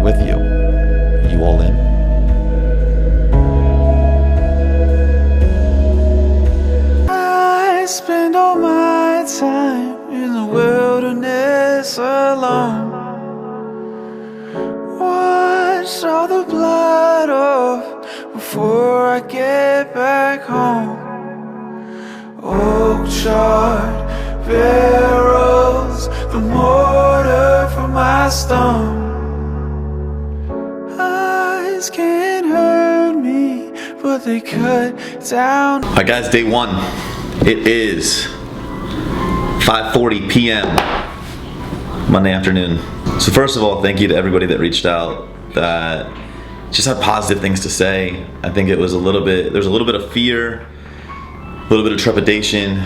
it with you. Are you all in? I spend all my time in the wilderness alone. Wash all the blood off before I get back home. Oak charred barrels, the mortar for my stone. Eyes can't hurt me, but they cut down. Alright guys, day one. It is 5:40 p.m. Monday afternoon. So first of all, thank you to everybody that reached out that just had positive things to say. I think it was there's a little bit of fear, a little bit of trepidation,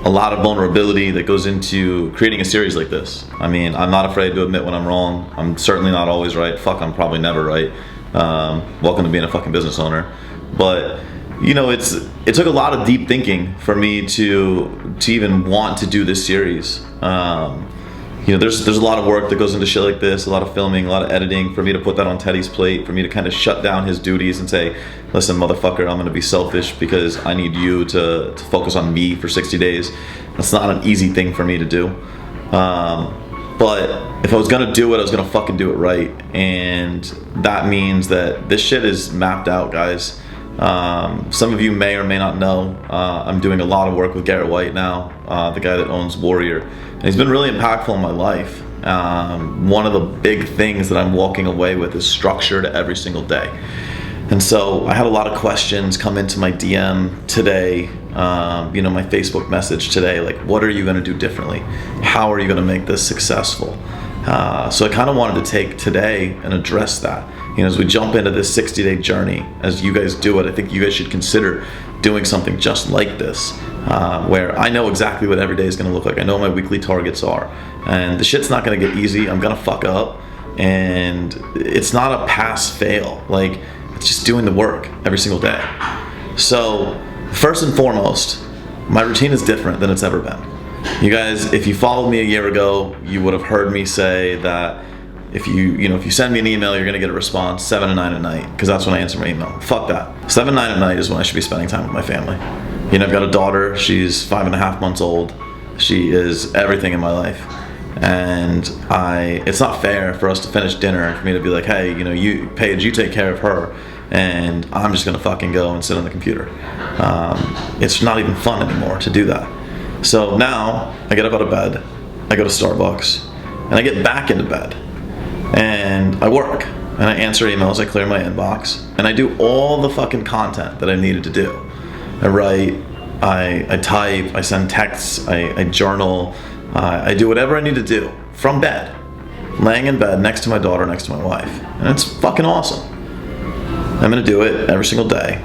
a lot of vulnerability that goes into creating a series like this. I mean, I'm not afraid to admit when I'm wrong. I'm certainly not always right. Fuck, I'm probably never right. Welcome to being a fucking business owner. But you know, it took a lot of deep thinking for me to even want to do this series. You know, there's a lot of work that goes into shit like this, a lot of filming, a lot of editing, for me to put that on Teddy's plate, for me to kind of shut down his duties and say, listen, motherfucker, I'm gonna be selfish because I need you to focus on me for 60 days. That's not an easy thing for me to do. But if I was gonna do it, I was gonna fucking do it right. And that means that this shit is mapped out, guys. Some of you may or may not know, I'm doing a lot of work with Garrett White now, the guy that owns Warrior, and he's been really impactful in my life. One of the big things that I'm walking away with is structure to every single day. And so I had a lot of questions come into my DM today, you know, my Facebook message today, like, what are you going to do differently? How are you going to make this successful? So I kind of wanted to take today and address that. You know, as we jump into this 60-day journey, as you guys do it, I think you guys should consider doing something just like this, where I know exactly what every day is going to look like. I know what my weekly targets are, and the shit's not going to get easy. I'm going to fuck up, and it's not a pass-fail. Like, it's just doing the work every single day. So, first and foremost, my routine is different than it's ever been. You guys, if you followed me a year ago, you would have heard me say that if you send me an email, you're gonna get a response 7 to 9 at night, because that's when I answer my email. Fuck that. 7, 9 at night is when I should be spending time with my family. You know, I've got a daughter. She's 5.5 months old. She is everything in my life, and it's not fair for us to finish dinner and for me to be like, hey, you know, Paige, you take care of her, and I'm just gonna fucking go and sit on the computer. It's not even fun anymore to do that. So now I get up out of bed, I go to Starbucks, and I get back into bed, and I work, and I answer emails, I clear my inbox, and I do all the fucking content that I needed to do. I write, I type, I send texts, I journal, I do whatever I need to do from bed, laying in bed next to my daughter, next to my wife, and it's fucking awesome. I'm gonna do it every single day.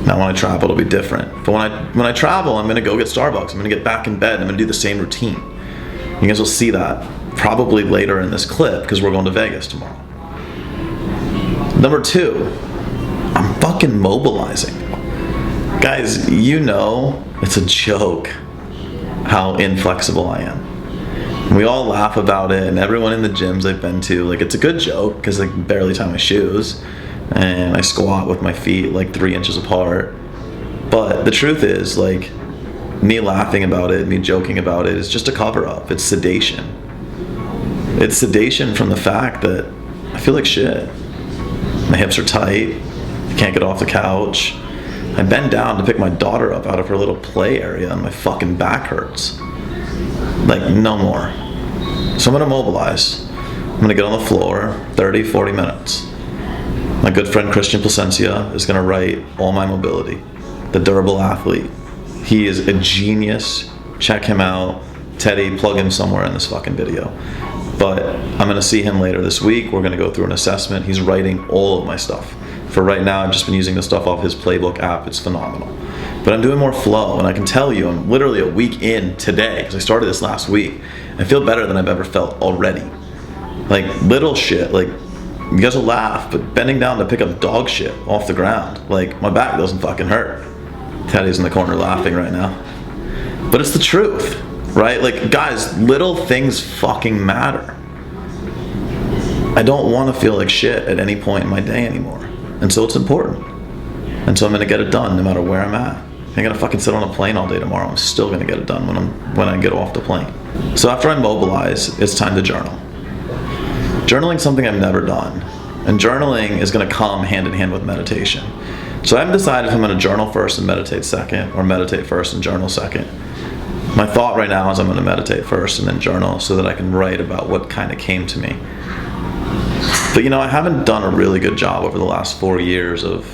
Now when I travel, it'll be different. But when I travel, I'm gonna go get Starbucks. I'm gonna get back in bed. I'm gonna do the same routine. You guys will see that probably later in this clip, because we're going to Vegas tomorrow. Number 2, I'm fucking mobilizing. Guys, you know it's a joke how inflexible I am. We all laugh about it, and everyone in the gyms I've been to, like, it's a good joke because I can barely tie my shoes, and I squat with my feet like 3 inches apart. But the truth is, like, me laughing about it, me joking about it, is just a cover-up. It's sedation. It's sedation from the fact that I feel like shit. My hips are tight. I can't get off the couch. I bend down to pick my daughter up out of her little play area, and my fucking back hurts. Like, no more. So I'm gonna mobilize. I'm gonna get on the floor 30, 40 minutes. My good friend Christian Placencia is gonna write all my mobility. The Durable Athlete. He is a genius. Check him out. Teddy, plug him somewhere in this fucking video. But I'm gonna see him later this week. We're gonna go through an assessment. He's writing all of my stuff. For right now, I've just been using the stuff off his Playbook app. It's phenomenal. But I'm doing more flow, and I can tell you, I'm literally a week in today, because I started this last week. I feel better than I've ever felt already. Like, little shit, like, you guys will laugh, but bending down to pick up dog shit off the ground, like, my back doesn't fucking hurt. Teddy's in the corner laughing right now. But it's the truth, right? Like, guys, little things fucking matter. I don't want to feel like shit at any point in my day anymore. And so it's important. And so I'm gonna get it done no matter where I'm at. I'm gonna fucking sit on a plane all day tomorrow. I'm still gonna get it done when I get off the plane. So after I mobilize, it's time to journal. Journaling's something I've never done. And journaling is gonna come hand in hand with meditation. So I haven't decided if I'm gonna journal first and meditate second, or meditate first and journal second. My thought right now is I'm gonna meditate first and then journal so that I can write about what kind of came to me. But I haven't done a really good job over the last 4 years of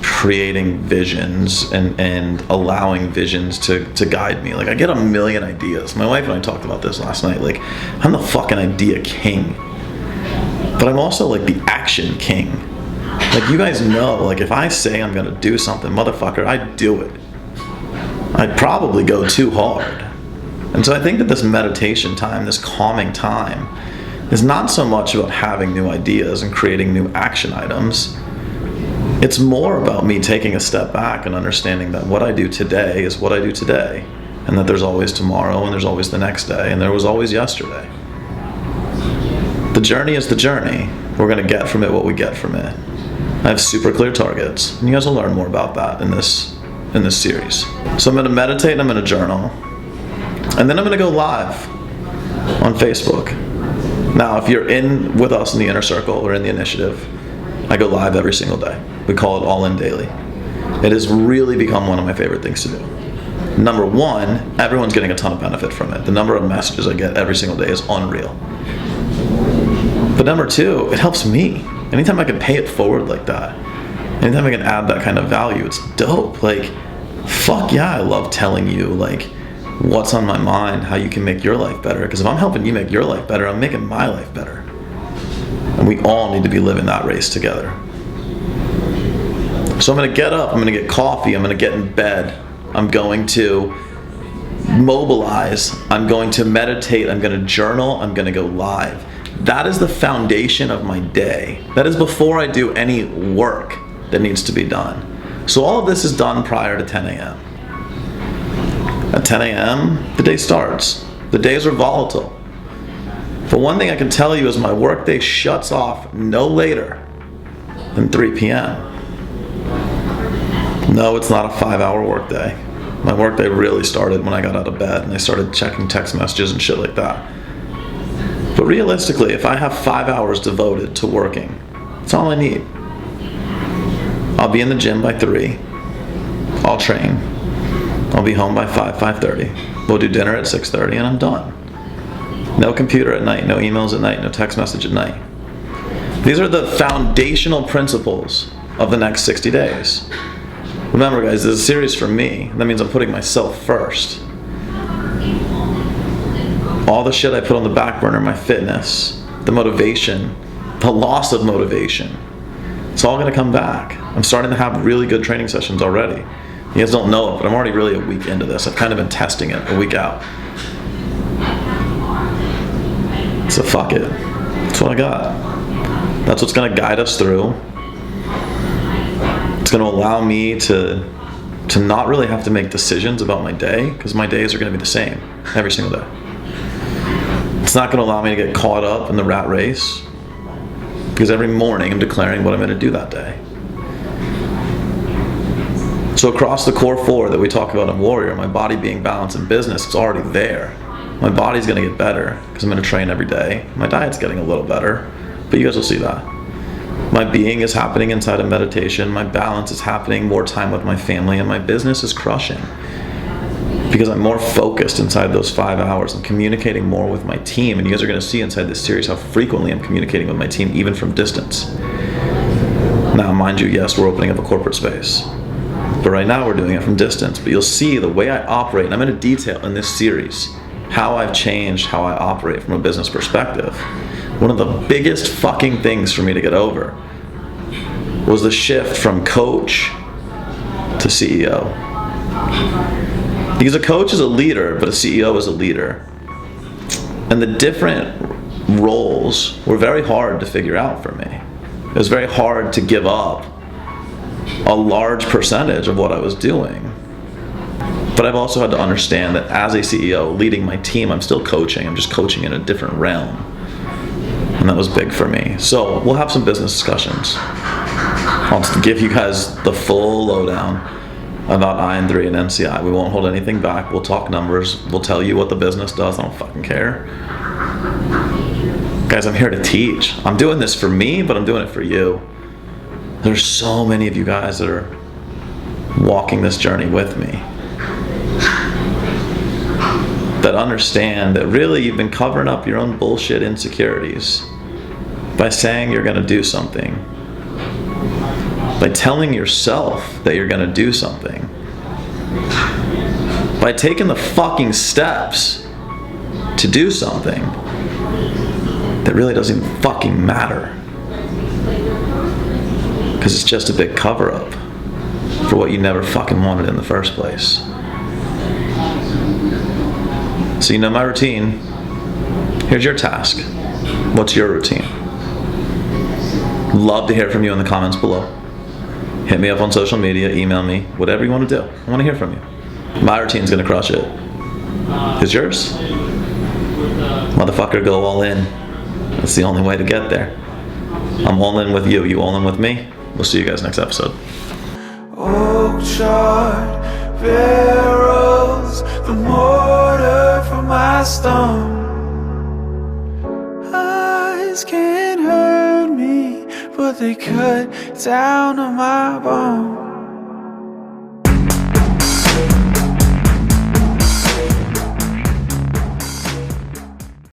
creating visions and allowing visions to guide me. Like, I get a million ideas. My wife and I talked about this last night. Like, I'm the fucking idea king. But I'm also like the action king. Like, you guys know, like, if I say I'm gonna do something, motherfucker, I do it. I'd probably go too hard. And so I think that this meditation time, this calming time, is not so much about having new ideas and creating new action items. It's more about me taking a step back and understanding that what I do today is what I do today, and that there's always tomorrow and there's always the next day, and there was always yesterday. The journey is the journey. We're gonna get from it what we get from it. I have super clear targets, and you guys will learn more about that in this series. So I'm gonna meditate, I'm gonna journal, and then I'm gonna go live on Facebook. Now, if you're in with us in the inner circle or in the initiative, I go live every single day. We call it All In Daily. It has really become one of my favorite things to do. Number one, everyone's getting a ton of benefit from it. The number of messages I get every single day is unreal. But number two, it helps me. Anytime I can pay it forward like that, anytime I can add that kind of value, it's dope. Like, fuck yeah, I love telling you, like, what's on my mind, how you can make your life better. Because if I'm helping you make your life better, I'm making my life better. And we all need to be living that race together. So I'm gonna get up, I'm gonna get coffee, I'm gonna get in bed, I'm going to mobilize, I'm going to meditate, I'm gonna journal, I'm gonna go live. That is the foundation of my day. That is before I do any work that needs to be done. So all of this is done prior to 10 a.m. At 10 a.m., the day starts. The days are volatile. But one thing I can tell you is my workday shuts off no later than 3 p.m. No, it's not a 5-hour workday. My workday really started when I got out of bed and I started checking text messages and shit like that. But realistically, if I have 5 hours devoted to working, that's all I need. I'll be in the gym by 3. I'll train. I'll be home by 5:30. We'll do dinner at 6:30 and I'm done. No computer at night, no emails at night, no text message at night. These are the foundational principles of the next 60 days. Remember, guys, this is a series for me. That means I'm putting myself first. All the shit I put on the back burner, my fitness, the motivation, the loss of motivation, it's all gonna come back. I'm starting to have really good training sessions already. You guys don't know it, but I'm already really a week into this. I've kind of been testing it a week out. So fuck it. That's what I got. That's what's gonna guide us through. It's gonna allow me to not really have to make decisions about my day, because my days are gonna be the same every single day. It's not gonna allow me to get caught up in the rat race, because every morning I'm declaring what I'm gonna do that day. So across the core 4 that we talk about in Warrior, my body being balanced in business, it's already there. My body's gonna get better because I'm gonna train every day. My diet's getting a little better, but you guys will see that. My being is happening inside of meditation. My balance is happening, more time with my family, and my business is crushing because I'm more focused inside those 5 hours. I'm communicating more with my team, and you guys are gonna see inside this series how frequently I'm communicating with my team, even from distance. Now, mind you, yes, we're opening up a corporate space, but right now we're doing it from distance. But you'll see the way I operate, and I'm gonna detail in this series how I've changed how I operate from a business perspective. One of the biggest fucking things for me to get over was the shift from coach to CEO. Because a coach is a leader, but a CEO is a leader. And the different roles were very hard to figure out for me. It was very hard to give up a large percentage of what I was doing. But I've also had to understand that as a CEO, leading my team, I'm still coaching. I'm just coaching in a different realm. And that was big for me. So we'll have some business discussions. I'll give you guys the full lowdown about iron3 and NCI. We won't hold anything back. We'll talk numbers. We'll tell you what the business does. I don't fucking care. Guys, I'm here to teach. I'm doing this for me, but I'm doing it for you. There's so many of you guys that are walking this journey with me, that understand that really you've been covering up your own bullshit insecurities by saying you're gonna do something, by telling yourself that you're gonna do something, by taking the fucking steps to do something that really doesn't even fucking matter. Because it's just a big cover-up for what you never fucking wanted in the first place. So you know my routine. Here's your task. What's your routine? Love to hear from you in the comments below. Hit me up on social media, email me, whatever you want to do. I want to hear from you. My routine's gonna crush it. Is yours? Motherfucker, go all in. That's the only way to get there. I'm all in with you. You all in with me? We'll see you guys next episode. Oak charred barrels, the mortar for my stone. Eyes can't hurt me, but they cut down on my bone.